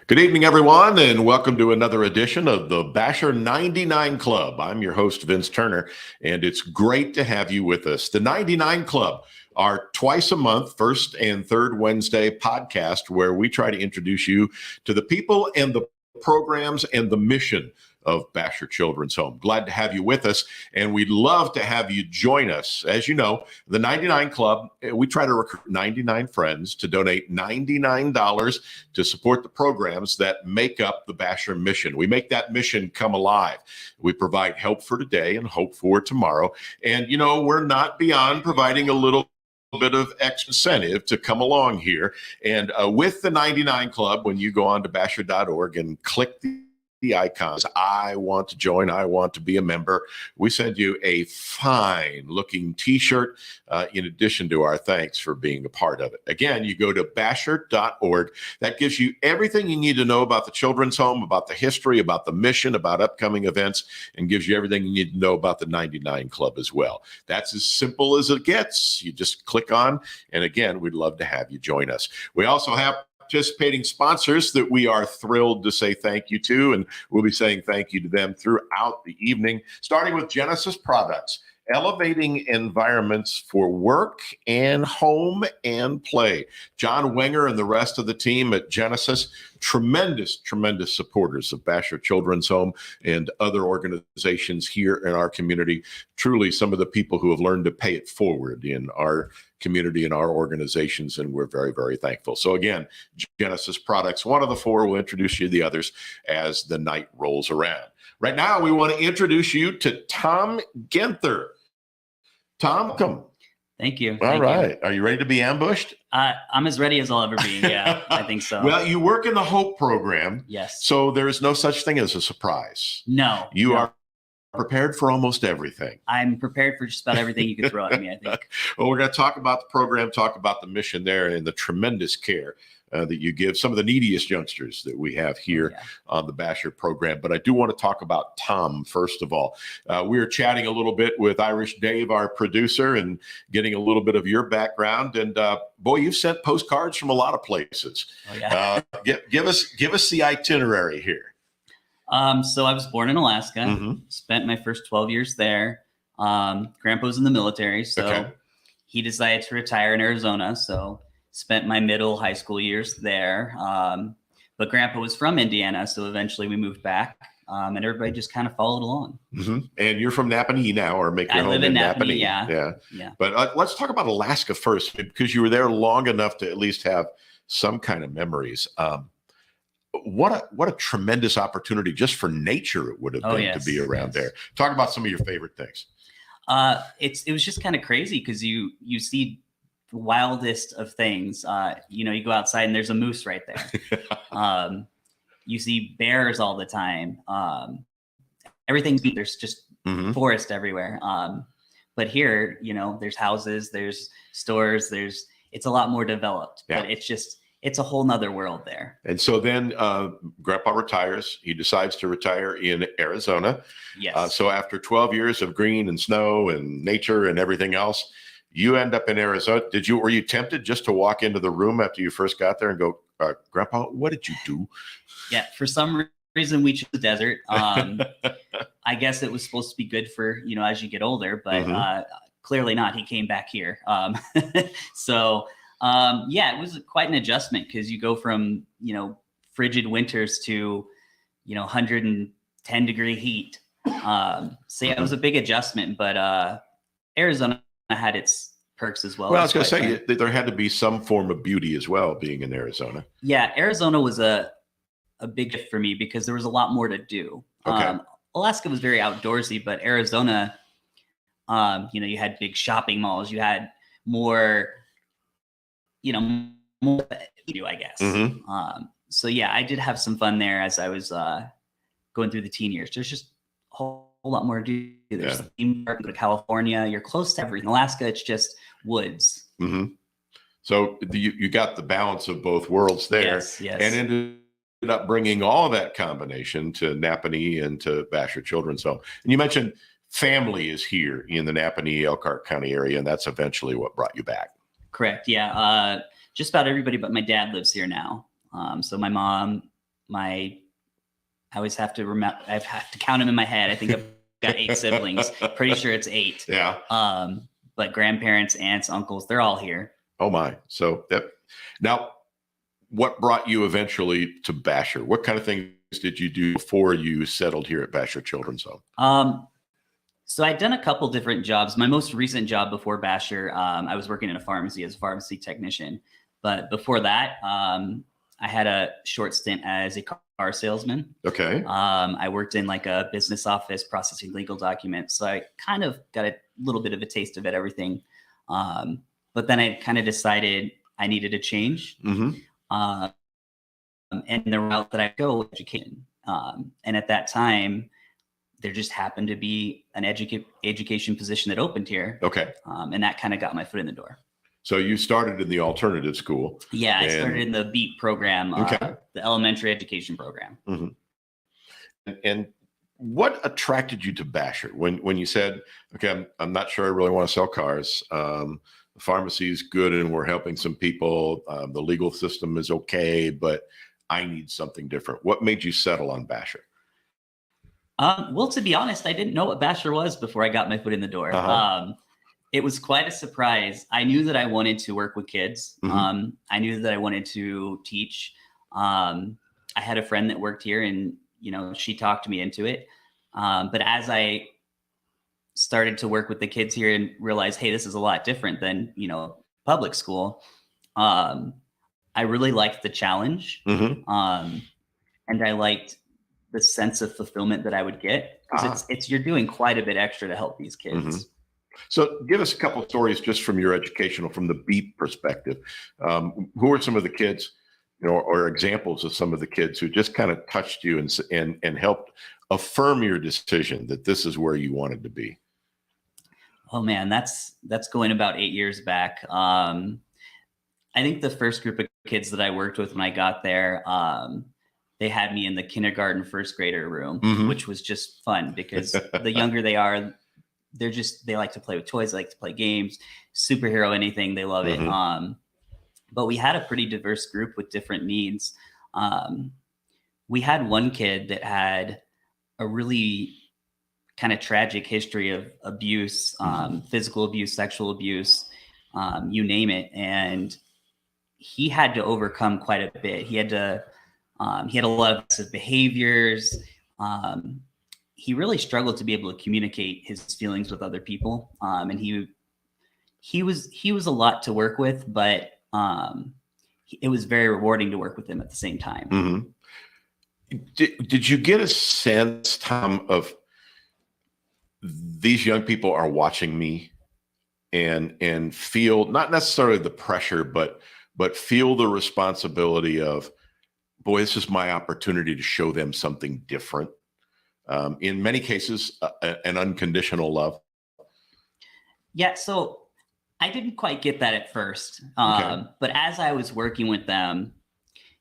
Good evening, everyone, and welcome to another edition of the Bashor 99 Club. I'm your host, Vince Turner, and it's great to have you with us. The 99 Club, our twice a month, first and third Wednesday podcast, where we try to introduce you to the people and the programs and the mission of Bashor Children's Home. Glad to have you with us, and we'd love to have you join us. As you know, the 99 Club, we try to recruit 99 friends to donate $99 to support the programs that make up the Bashor mission. We make that mission come alive. We provide help for today and hope for tomorrow. And, you know, we're not beyond providing a little bit of extra incentive to come along here. And with the 99 Club, when you go on to bashor.org and click the icons, I want to join, I want to be a member, we send you a fine looking t-shirt in addition to our thanks for being a part of it. Again, you go to bashor.org. That gives you everything you need to know about the Children's Home, about the history, about the mission, about upcoming events, and gives you everything you need to know about the 99 Club as well. That's as simple as it gets. You just click on, and again, we'd love to have you join us. We also have participating sponsors that we are thrilled to say thank you to, and we'll be saying thank you to them throughout the evening, starting with Genesis Products, elevating environments for work and home and play. John Wenger and the rest of the team at Genesis, tremendous supporters of Bashor Children's Home and other organizations here in our community. Truly some of the people who have learned to pay it forward in our community and our organizations, and we're very, very thankful. So again, Genesis Products, one of the four. We'll introduce you to the others as the night rolls around. Right now, we want to introduce you to Tom Gentner. Tom, welcome. Thank you. All right. Are you ready to be ambushed? I'm as ready as I'll ever be. Yeah, I think so. Well, you work in the HOPE program. Yes. So there is no such thing as a surprise. No. You are prepared for almost everything. I'm prepared for just about everything you could throw at me, I think. Well, we're going to talk about the program, talk about the mission there, and the tremendous care that you give some of the neediest youngsters that we have here on the Bashor program. But I do want to talk about Tom, first of all. We were chatting a little bit with Irish Dave, our producer, and getting a little bit of your background. And boy, you've sent postcards from a lot of places. Oh, yeah. Give us the itinerary here. So I was born in Alaska, spent my first 12 years there. Grandpa was in the military, so he decided to retire in Arizona. So spent my middle high school years there. But Grandpa was from Indiana, so eventually we moved back, and everybody just kind of followed along. And you're from Napanee now, or make your home in Napanee. Yeah. But let's talk about Alaska first, because you were there long enough to at least have some kind of memories. What a tremendous opportunity just for nature it would have been to be around there. Talk about some of your favorite things. It was just kind of crazy because you see the wildest of things. You go outside and there's a moose right there. You see bears all the time. There's just forest everywhere. But here, there's houses, there's stores, it's a lot more developed, but it's a whole nother world there. And so then Grandpa retires. He decides to retire in Arizona. Yes. So after 12 years of green and snow and nature and everything else, you end up in Arizona. Were you tempted just to walk into the room after you first got there and go, Grandpa, what did you do? Yeah, for some reason we chose the desert. I guess it was supposed to be good for, as you get older, but clearly not. He came back here. So it was quite an adjustment because you go from, frigid winters to, 110 degree heat. It was a big adjustment, but Arizona had its perks as well. Well, I was going to say there had to be some form of beauty as well being in Arizona. Yeah, Arizona was a big gift for me because there was a lot more to do. Alaska was very outdoorsy, but Arizona, you had big shopping malls. You had more I guess. I did have some fun there as I was going through the teen years. There's just a whole lot more to do. There's the theme park, go to California. You're close to everything. Alaska, it's just woods. So you got the balance of both worlds there. Yes. And ended up bringing all of that combination to Napanee and to Bashor Children's Home. And you mentioned family is here in the Napanee, Elkhart County area, and that's eventually what brought you back. Correct. Yeah. Just about everybody but my dad lives here now. So my mom I always have to remember, I have to count them in my head. I think I've got 8 siblings. Pretty sure it's 8. Yeah. But grandparents, aunts, uncles, they're all here. Oh my. So now what brought you eventually to Bashor? What kind of things did you do before you settled here at Bashor Children's Home? So I'd done a couple different jobs. My most recent job before Bashor, I was working in a pharmacy as a pharmacy technician. But before that, I had a short stint as a car salesman. Okay. I worked in like a business office processing legal documents. So I kind of got a little bit of a taste of everything. But then I kind of decided I needed a change. Mm-hmm. And the route that I go was education. And at that time, there just happened to be an education position that opened here. Okay. And that kind of got my foot in the door. So you started in the alternative school. Yeah, I started in the BEAT program, Okay. The elementary education program. Mm-hmm. And what attracted you to Bashor when you said, okay, I'm not sure I really want to sell cars. The pharmacy is good and we're helping some people. The legal system is okay, but I need something different. What made you settle on Bashor? Well, to be honest, I didn't know what Bashor was before I got my foot in the door. Uh-huh. It was quite a surprise. I knew that I wanted to work with kids. Mm-hmm. I knew that I wanted to teach. I had a friend that worked here and, she talked me into it. But as I started to work with the kids here and realized, hey, this is a lot different than, public school. I really liked the challenge. Mm-hmm. And I liked the sense of fulfillment that I would get. Because you're doing quite a bit extra to help these kids. Mm-hmm. So give us a couple of stories just from your educational, from the BEAT perspective. Who are some of the kids, or examples of some of the kids who just kind of touched you and helped affirm your decision that this is where you wanted to be? Oh man, that's going about 8 years back. I think the first group of kids that I worked with when I got there, they had me in the kindergarten first grader room, mm-hmm. which was just fun because the younger they are, they like to play with toys, they like to play games, superhero, anything, they love mm-hmm. it. But we had a pretty diverse group with different needs. We had one kid that had a really kind of tragic history of abuse, physical abuse, sexual abuse, you name it. And he had to overcome quite a bit. He had a lot of aggressive behaviors. He really struggled to be able to communicate his feelings with other people. And he was a lot to work with, but it was very rewarding to work with him at the same time. Mm-hmm. Did you get a sense, Tom, of these young people are watching me and feel not necessarily the pressure, but feel the responsibility of, boy, this is my opportunity to show them something different. In many cases, an unconditional love. Yeah, so I didn't quite get that at first. Okay. But as I was working with them,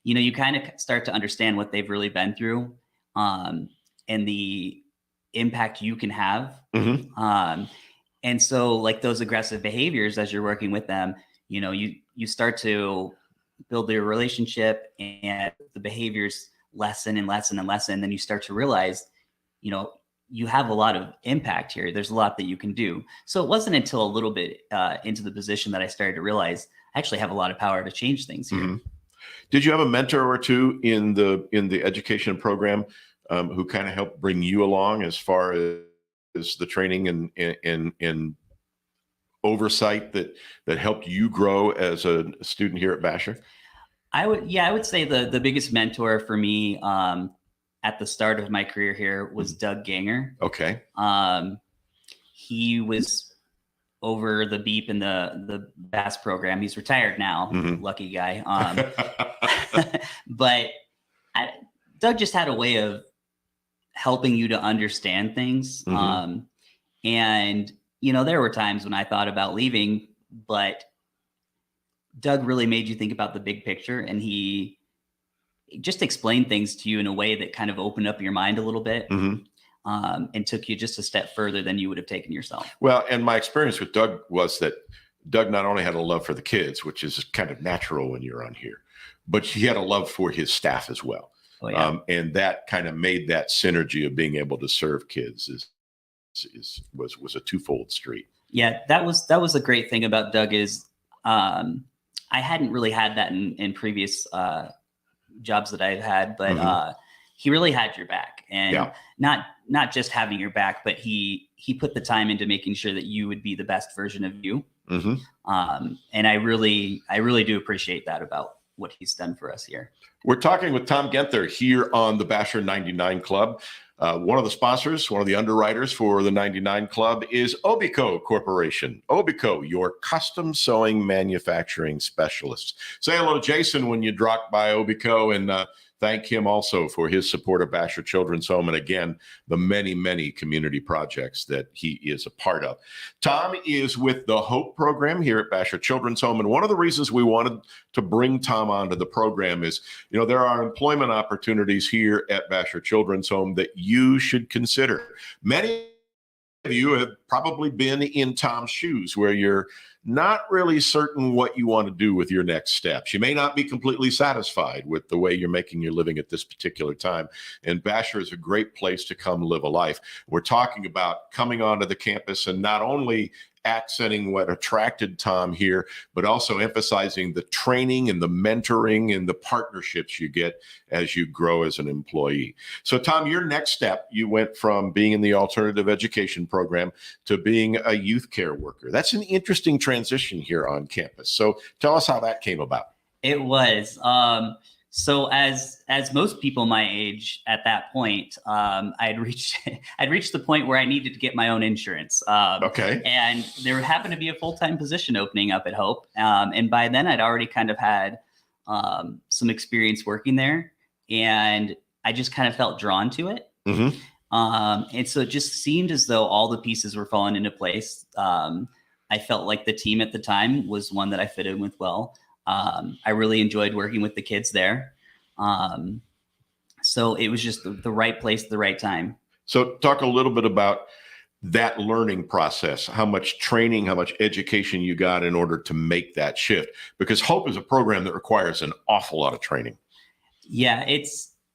you kind of start to understand what they've really been through, and the impact you can have. Mm-hmm. And so like those aggressive behaviors, as you're working with them, you start to build their relationship and the behaviors lessen and lessen and lessen. Then you start to realize, you have a lot of impact here. There's a lot that you can do. So it wasn't until a little bit into the position that I started to realize I actually have a lot of power to change things here. Mm-hmm. Did you have a mentor or two in the education program who kind of helped bring you along as far as the training and oversight that helped you grow as a student here at Bashor? I would say the biggest mentor for me at the start of my career here was Doug Ganger. Okay. He was over the BEEP and the BASS program. He's retired now. Mm-hmm. Lucky guy. But Doug just had a way of helping you to understand things. Mm-hmm. And, there were times when I thought about leaving, but Doug really made you think about the big picture, and he just explained things to you in a way that kind of opened up your mind a little bit. Mm-hmm. And took you just a step further than you would have taken yourself. Well, and my experience with Doug was that Doug not only had a love for the kids, which is kind of natural when you're on here, but he had a love for his staff as well. Oh, yeah. And that kind of made that synergy of being able to serve kids was a twofold street. Yeah, that was a great thing about Doug is I hadn't really had that in previous jobs that I've had, but he really had your back, and not just having your back, but he put the time into making sure that you would be the best version of you. And I really do appreciate that about what he's done for us here. We're talking with Tom Gentner here on the Bashor 99 Club. One of the sponsors, one of the underwriters for the 99 Club is Obico Corporation. Obico, your custom sewing manufacturing specialists. Say hello to Jason when you drop by Obico, and thank him also for his support of Bashor Children's Home, and again, the many, many community projects that he is a part of. Tom is with the HOPE program here at Bashor Children's Home, and one of the reasons we wanted to bring Tom onto the program is, there are employment opportunities here at Bashor Children's Home that you should consider. Many of you have probably been in Tom's shoes where you're not really certain what you want to do with your next steps. You may not be completely satisfied with the way you're making your living at this particular time. And Bashor is a great place to come live a life. We're talking about coming onto the campus and not only accenting what attracted Tom here, but also emphasizing the training and the mentoring and the partnerships you get as you grow as an employee. So Tom, your next step, you went from being in the alternative education program to being a youth care worker. That's an interesting transition here on campus. So tell us how that came about. It was. So as most people my age at that point, I'd reached the point where I needed to get my own insurance. Okay. And there happened to be a full-time position opening up at Hope. And by then I'd already kind of had some experience working there, and I just kind of felt drawn to it. And so it just seemed as though all the pieces were falling into place. I felt like the team at the time was one that I fit in with well. I really enjoyed working with the kids there. So it was just the right place at the right time. So talk a little bit about that learning process, how much training, how much education you got in order to make that shift, because HOPE is a program that requires an awful lot of training. Yeah,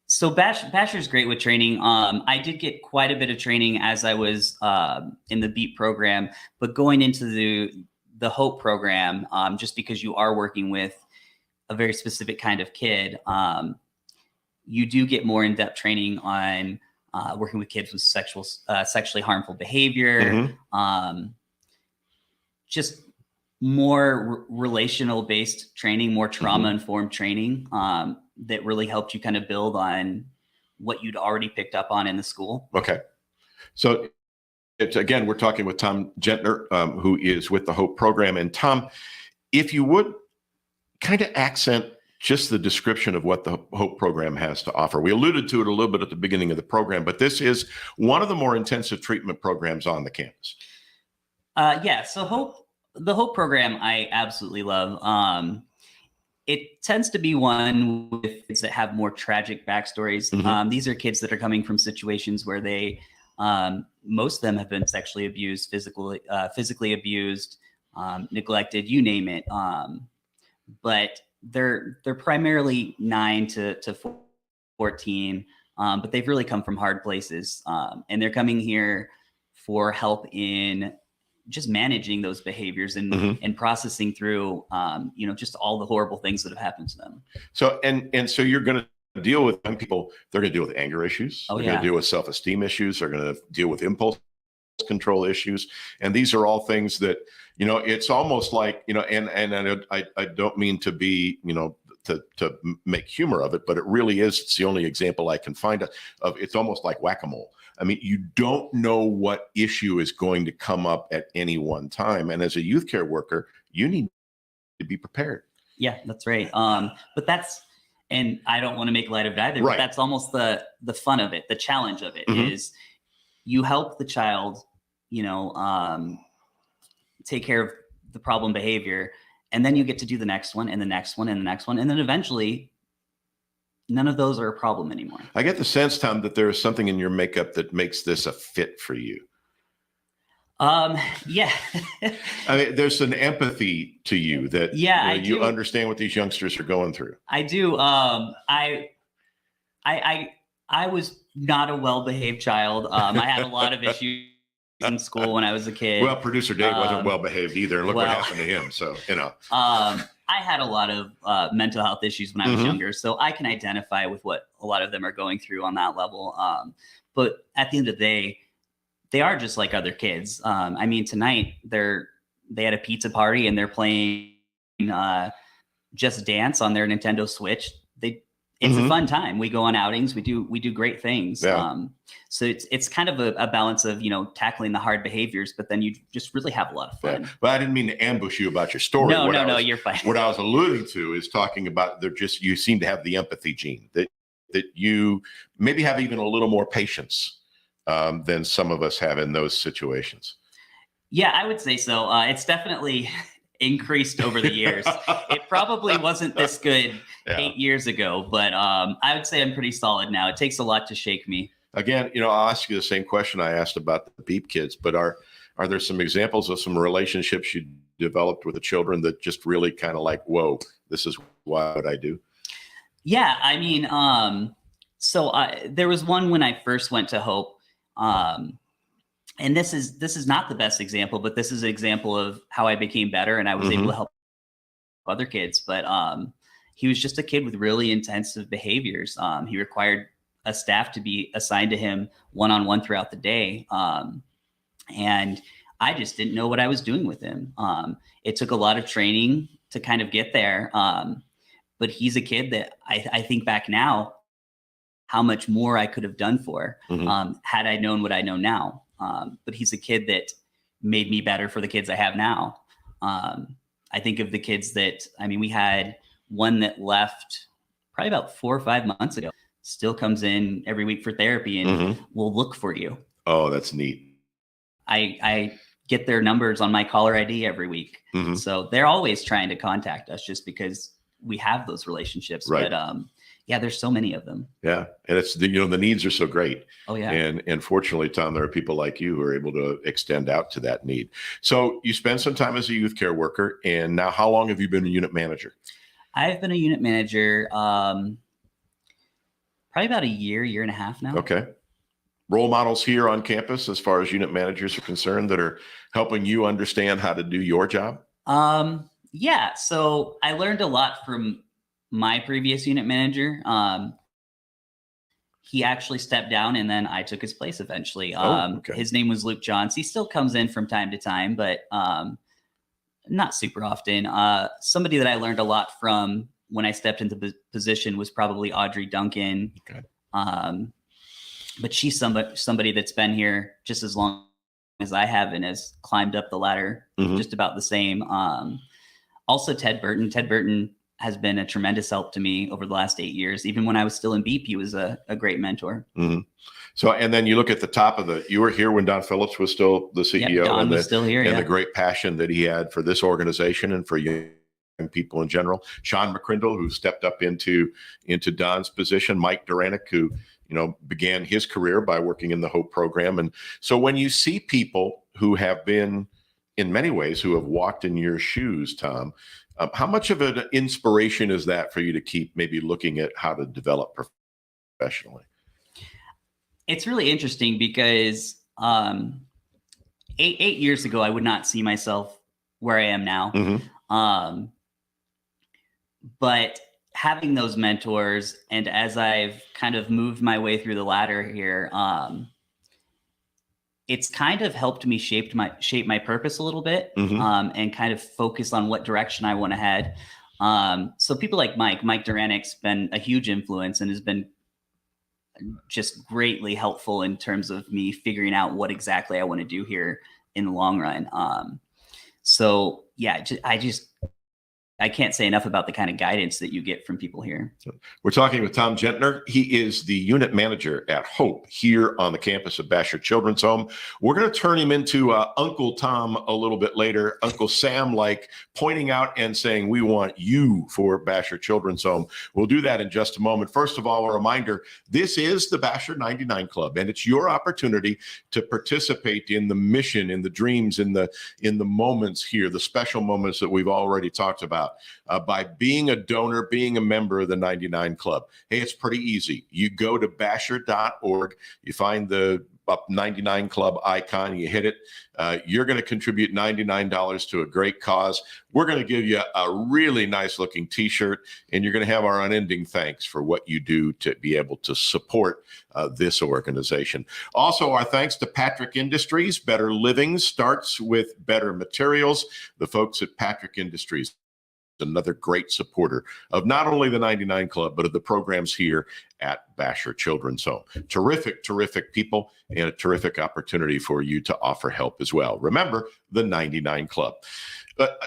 so Bashor's great with training. I did get quite a bit of training as I was in the BEAT program, but going into the HOPE program, just because you are working with a very specific kind of kid, you do get more in-depth training on working with kids with sexually harmful behavior, just more relational-based training, more trauma-informed training that really helped you kind of build on what you'd already picked up on in the school. Okay. So again, we're talking with Tom Gentner, who is with the HOPE program. And Tom, if you would kind of accent just the description of what the HOPE program has to offer. We alluded to it a little bit at the beginning of the program, but this is one of the more intensive treatment programs on the campus. Yeah, so the HOPE program I absolutely love. It tends to be one with kids that have more tragic backstories. These are kids that are coming from situations where they most of them have been sexually abused, physically abused, neglected, you name it. But they're primarily 9 to 14, but they've really come from hard places, and they're coming here for help in just managing those behaviors and processing through, just all the horrible things that have happened to them. So and so you're going to deal with young people. They're going to deal with anger issues. They're going to deal with self-esteem issues. They're going to deal with impulse control issues. And these are all things that, it's almost like, and I don't mean to be, to make humor of it, but it really is. It's the only example I can find of. It's almost like whack-a-mole. I mean, you don't know what issue is going to come up at any one time. And as a youth care worker, you need to be prepared. Yeah, that's right. And I don't want to make light of it either, right. But that's almost the fun of it. The challenge of it is you help the child, take care of the problem behavior, and then you get to do the next one and the next one and the next one. And then eventually none of those are a problem anymore. I get the sense, Tom, that there is something in your makeup that makes this a fit for you. Yeah. I mean, there's an empathy to you that you understand what these youngsters are going through. I do. I I was not a well-behaved child. I had a lot of issues in school when I was a kid. Well, producer Dave wasn't well behaved either. Look what happened to him. So, I had a lot of mental health issues when I was younger, so I can identify with what a lot of them are going through on that level. But at the end of the day, they are just like other kids. I mean, tonight they had a pizza party and they're playing Just Dance on their Nintendo Switch. It's a fun time. We go on outings. We do great things. Yeah. So it's kind of a balance of, tackling the hard behaviors, but then you just really have a lot of fun. Yeah. But I didn't mean to ambush you about your story. No, you're fine. What I was alluding to is talking about you seem to have the empathy gene that you maybe have even a little more patience than some of us have in those situations. Yeah, I would say so. It's definitely increased over the years. It probably wasn't this good 8 years ago, but I would say I'm pretty solid now. It takes a lot to shake me. Again, I'll ask you the same question I asked about the Beep kids, but are there some examples of some relationships you developed with the children that just really kind of like, whoa, this is what I do? Yeah, I mean, there was one when I first went to Hope, and this is not the best example, but this is an example of how I became better and I was able to help other kids. But he was just a kid with really intensive behaviors. He required a staff to be assigned to him one-on-one throughout the day. And I just didn't know what I was doing with him. It took a lot of training to kind of get there. But he's a kid that I think back now, how much more I could have done for had I known what I know now. But he's a kid that made me better for the kids I have now. I think of the kids we had one that left probably about 4 or 5 months ago, still comes in every week for therapy and will look for you. Oh, that's neat. I get their numbers on my caller ID every week. So they're always trying to contact us just because we have those relationships. Right. But there's so many of them. Yeah. And it's the needs are so great. Oh yeah. And fortunately, Tom, there are people like you who are able to extend out to that need. So you spent some time as a youth care worker, and now how long have you been a unit manager? I've been a unit manager probably about a year and a half now. Okay. Role models here on campus as far as unit managers are concerned that are helping you understand how to do your job? Yeah. So I learned a lot from my previous unit manager. He actually stepped down and then I took his place eventually. His name was Luke Johns. He still comes in from time to time, but not super often. Somebody that I learned a lot from when I stepped into the position was probably Audrey Duncan. Okay. But she's somebody that's been here just as long as I have and has climbed up the ladder just about the same. Also, Ted Burton. Ted Burton has been a tremendous help to me over the last 8 years. Even when I was still in Beep, he was a great mentor. So, and then you look at the top of you were here when Don Phillips was still the CEO. Yep, Don was still here. And the great passion that he had for this organization and for young people in general. Sean McCrindle, who stepped up into Don's position. Mike Duranick, who began his career by working in the Hope program. And so when you see people who have been, in many ways, who have walked in your shoes, Tom, how much of an inspiration is that for you to keep maybe looking at how to develop professionally? It's really interesting because 8 years ago, I would not see myself where I am now. But having those mentors, and as I've kind of moved my way through the ladder here, it's kind of helped me shape my purpose a little bit, and kind of focus on what direction I want to head. So people like Mike Duranick's been a huge influence and has been just greatly helpful in terms of me figuring out what exactly I want to do here in the long run. So yeah, I can't say enough about the kind of guidance that you get from people here. We're talking with Tom Gentner. He is the unit manager at Hope here on the campus of Bashor Children's Home. We're going to turn him into Uncle Tom a little bit later, Uncle Sam, like pointing out and saying, we want you for Bashor Children's Home. We'll do that in just a moment. First of all, a reminder, this is the Bashor 99 Club, and it's your opportunity to participate in the mission, in the dreams, in the moments here, the special moments that we've already talked about. out by being a donor, being a member of the 99 Club. Hey, it's pretty easy. You go to bashor.org, you find the up 99 Club icon, you hit it. You're going to contribute $99 to a great cause. We're going to give you a really nice looking t-shirt, and you're going to have our unending thanks for what you do to be able to support this organization. Also, our thanks to Patrick Industries. Better living starts with better materials. The folks at Patrick Industries, another great supporter of not only the 99 Club, but of the programs here at Bashor Children's Home. Terrific, terrific people, and a terrific opportunity for you to offer help as well. Remember, the 99 Club.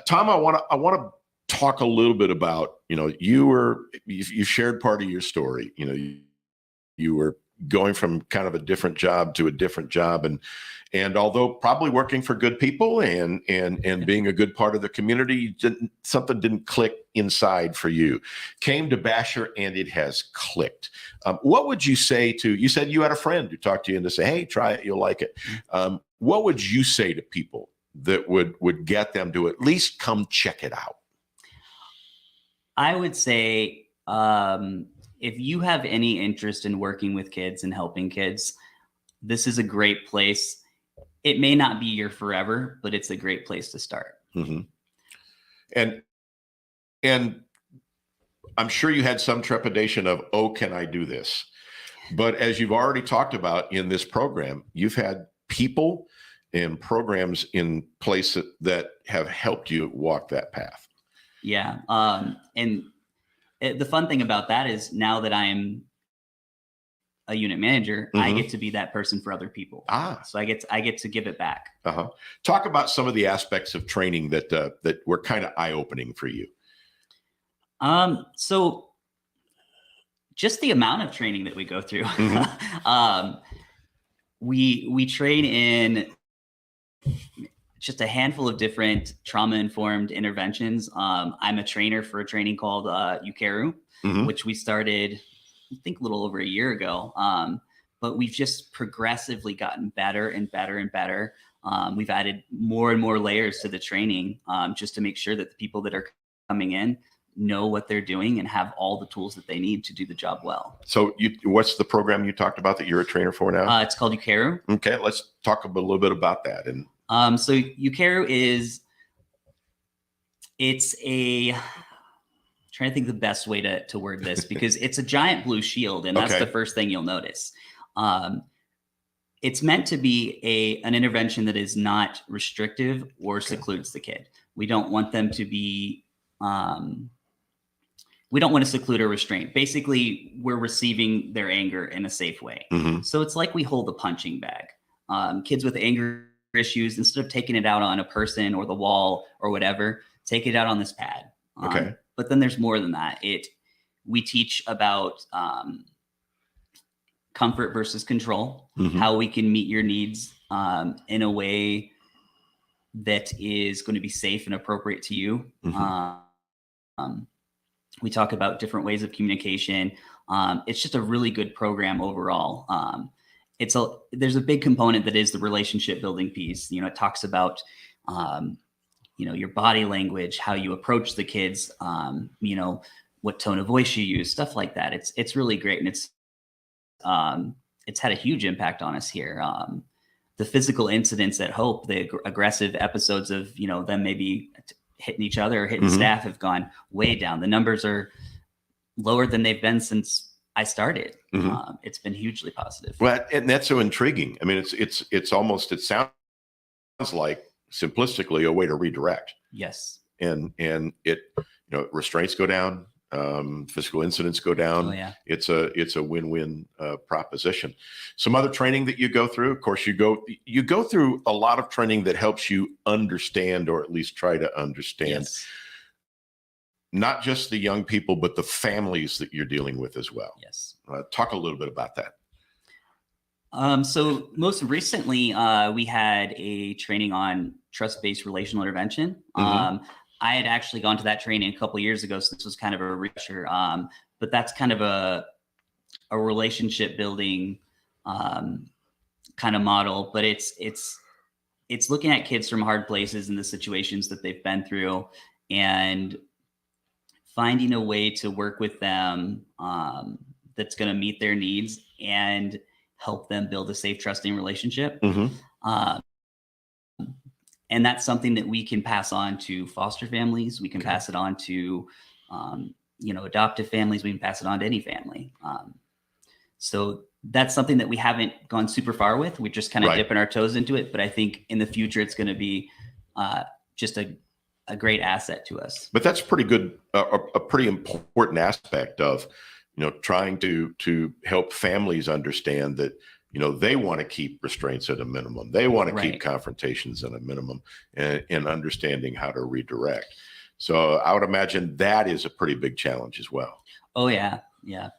Tom, I want to talk a little bit about, you shared part of your story. You were going from kind of a different job to a different job, and although probably working for good people and being a good part of the community, something didn't click inside for you. Came to Bashor and it has clicked. What would you say you said you had a friend who talked to you and to say, hey, try it, you'll like it. What would you say to people that would get them to at least come check it out? I would say, if you have any interest in working with kids and helping kids, this is a great place. It may not be your forever, but it's a great place to start. Mm-hmm. And I'm sure you had some trepidation of, oh, can I do this? But as you've already talked about in this program, you've had people and programs in place that have helped you walk that path. Yeah. And the fun thing about that is now that I'm a unit manager, I get to be that person for other people. So I get to give it back. Talk about some of the aspects of training that were kind of eye-opening for you. So just the amount of training that we go through. We train in just a handful of different trauma-informed interventions. I'm a trainer for a training called UCARU, which we started, I think, a little over a year ago. But we've just progressively gotten better and better and better. We've added more and more layers to the training just to make sure that the people that are coming in know what they're doing and have all the tools that they need to do the job well. So what's the program you talked about that you're a trainer for now? It's called UCARU. Okay, let's talk a little bit about that. And so UCARU it's a, trying to think the best way to word this, because it's a giant blue shield, and that's the first thing you'll notice. It's meant to be an intervention that is not restrictive or secludes the kid. We don't want them to be, we don't want to seclude or restrain. Basically, we're receiving their anger in a safe way. So it's like we hold a punching bag. Kids with anger issues, instead of taking it out on a person or the wall or whatever, take it out on this pad. But then there's more than that. We teach about comfort versus control, how we can meet your needs in a way that is going to be safe and appropriate to you. We talk about different ways of communication. It's just a really good program overall. There's a big component that is the relationship building piece. It talks about, your body language, how you approach the kids, what tone of voice you use, stuff like that. It's really great. And it's had a huge impact on us here. The physical incidents at Hope, the aggressive episodes of, them maybe hitting each other or hitting staff have gone way down. The numbers are lower than they've been since I started. It's been hugely positive. Well, and that's so intriguing. I mean, it's almost, it sounds like simplistically a way to redirect. Yes. And it, restraints go down, physical incidents go down. Oh, yeah. It's a win-win proposition. Some other training that you go through, of course, you go through a lot of training that helps you understand, or at least try to understand, not just the young people, but the families that you're dealing with as well. Yes. Talk a little bit about that. So most recently, we had a training on trust-based relational intervention. I had actually gone to that training a couple of years ago, so this was kind of a refresher. But that's kind of a relationship building kind of model. But it's looking at kids from hard places and the situations that they've been through, and finding a way to work with them that's going to meet their needs and help them build a safe, trusting relationship. Um, and that's something that we can pass on to foster families. We can pass it on to, adoptive families. We can pass it on to any family. So that's something that we haven't gone super far with. We're just kind of dipping our toes into it. But I think in the future, it's going to be just a great asset to us. But that's pretty good, a pretty important aspect of, trying to help families understand that, they want to keep restraints at a minimum. They want to keep confrontations at a minimum, and understanding how to redirect. So I would imagine that is a pretty big challenge as well. Oh yeah. Yeah.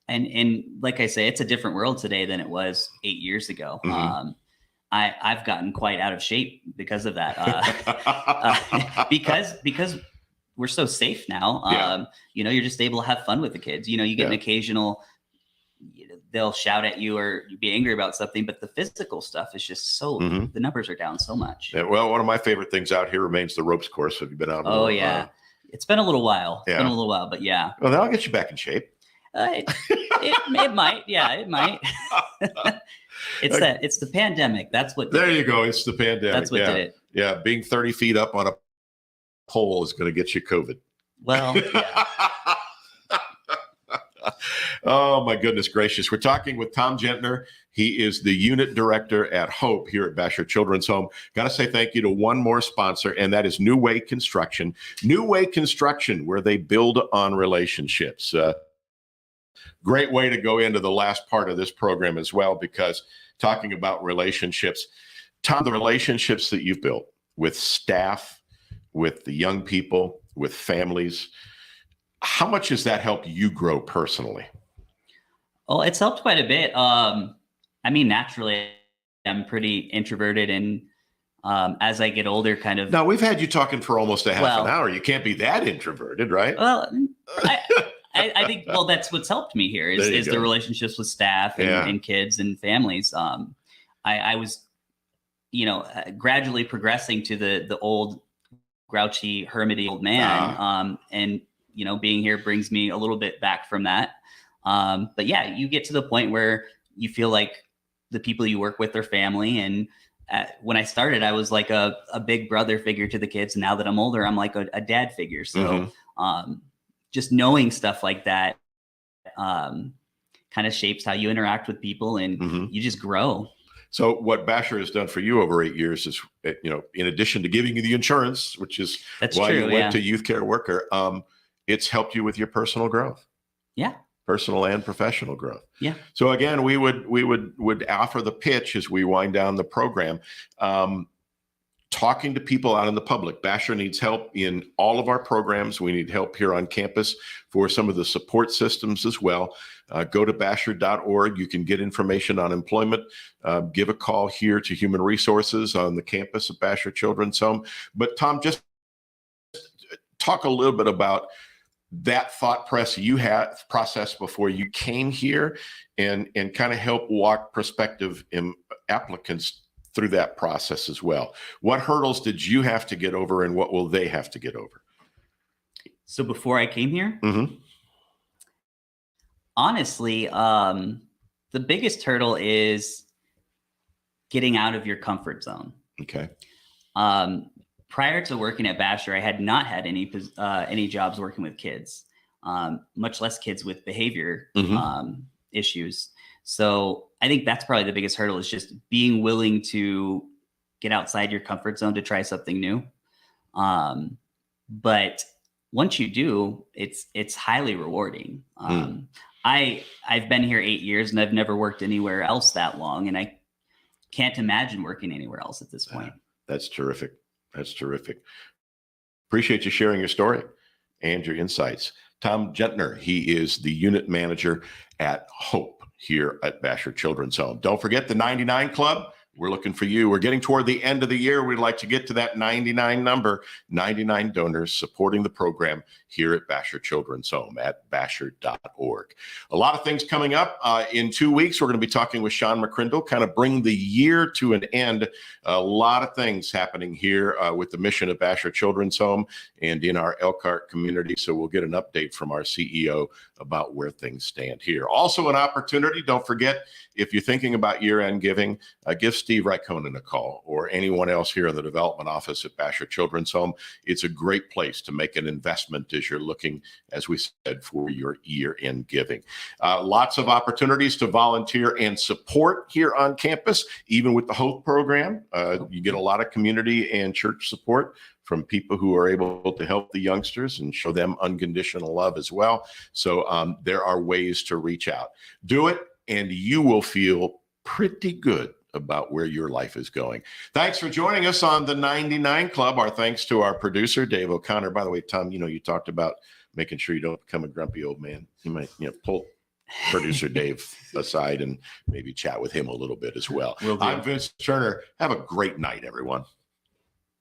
And like I say, it's a different world today than it was 8 years ago. I've gotten quite out of shape because of that. Because we're so safe now. You're just able to have fun with the kids. You get an occasional, they'll shout at you or you be angry about something, but the physical stuff is just so, the numbers are down so much. Yeah, well, one of my favorite things out here remains the ropes course. Have you been out? Oh yeah. It's been a little while. It's been a little while, but yeah. Well, that'll get you back in shape. It might. Yeah, it might. It's the pandemic. That's what. There you go. It's the pandemic. That's what did it. Yeah. Being 30 feet up on a pole is going to get you COVID. Well, yeah. Oh my goodness gracious. We're talking with Tom Gentner. He is the unit director at Hope here at Bashor Children's Home. Got to say thank you to one more sponsor, and that is New Way Construction. New Way Construction, where they build on relationships. Great way to go into the last part of this program as well, because talking about relationships, Tom, the relationships that you've built with staff, with the young people, with families, how much has that helped you grow personally? Well, it's helped quite a bit. Naturally, I'm pretty introverted, and as I get older, kind of. Now, we've had you talking for almost a half an hour. You can't be that introverted, right? Well, I think, that's what's helped me here is the relationships with staff and kids and families. I was, gradually progressing to the old grouchy, hermity old man. And, being here brings me a little bit back from that. But yeah, you get to the point where you feel like the people you work with are family. And when I started, I was like a big brother figure to the kids. Now that I'm older, I'm like a dad figure. So, just knowing stuff like that kind of shapes how you interact with people, and you just grow. So what Bashor has done for you over 8 years is, in addition to giving you the insurance, which is you went to youth care worker, it's helped you with your personal growth. Yeah. Personal and professional growth. Yeah. So again, we would offer the pitch as we wind down the program. Talking to people out in the public. Bashor needs help in all of our programs. We need help here on campus for some of the support systems as well. Go to bashor.org. You can get information on employment. Give a call here to Human Resources on the campus of Bashor Children's Home. But Tom, just talk a little bit about that thought process before you came here, and kind of help walk prospective applicants through that process as well. What hurdles did you have to get over, and what will they have to get over? So before I came here, honestly, the biggest hurdle is getting out of your comfort zone. Okay. Prior to working at Bashor, I had not had any jobs working with kids, much less kids with behavior issues. So I think that's probably the biggest hurdle, is just being willing to get outside your comfort zone to try something new. But once you do, it's highly rewarding. I've been here 8 years, and I've never worked anywhere else that long, and I can't imagine working anywhere else at this point. That's terrific. That's terrific. Appreciate you sharing your story and your insights. Tom Gentner, he is the unit manager at Hope here at Bashor Children's Home. Don't forget the 99 Club. we're looking for you. We're getting toward the end of the year. We'd like to get to that 99 number, 99 donors supporting the program here at Bashor Children's Home at bashor.org. A lot of things coming up. In 2 weeks, we're going to be talking with Sean McCrindle, kind of bring the year to an end. A lot of things happening here with the mission of Bashor Children's Home and in our Elkhart community. So we'll get an update from our CEO about where things stand here. Also an opportunity, don't forget, if you're thinking about year-end giving, give Steve Rykonen a call or anyone else here in the development office at Bashor Children's Home. It's a great place to make an investment as you're looking, as we said, for your year-end giving. Lots of opportunities to volunteer and support here on campus, even with the HOPE program. You get a lot of community and church support from people who are able to help the youngsters and show them unconditional love as well. So there are ways to reach out. Do it, and you will feel pretty good about where your life is going. Thanks for joining us on the 99 Club. Our thanks to our producer, Dave O'Connor. By the way, Tom, you talked about making sure you don't become a grumpy old man. You might, pull producer Dave aside and maybe chat with him a little bit as well. I'm Vince Turner. Have a great night, everyone.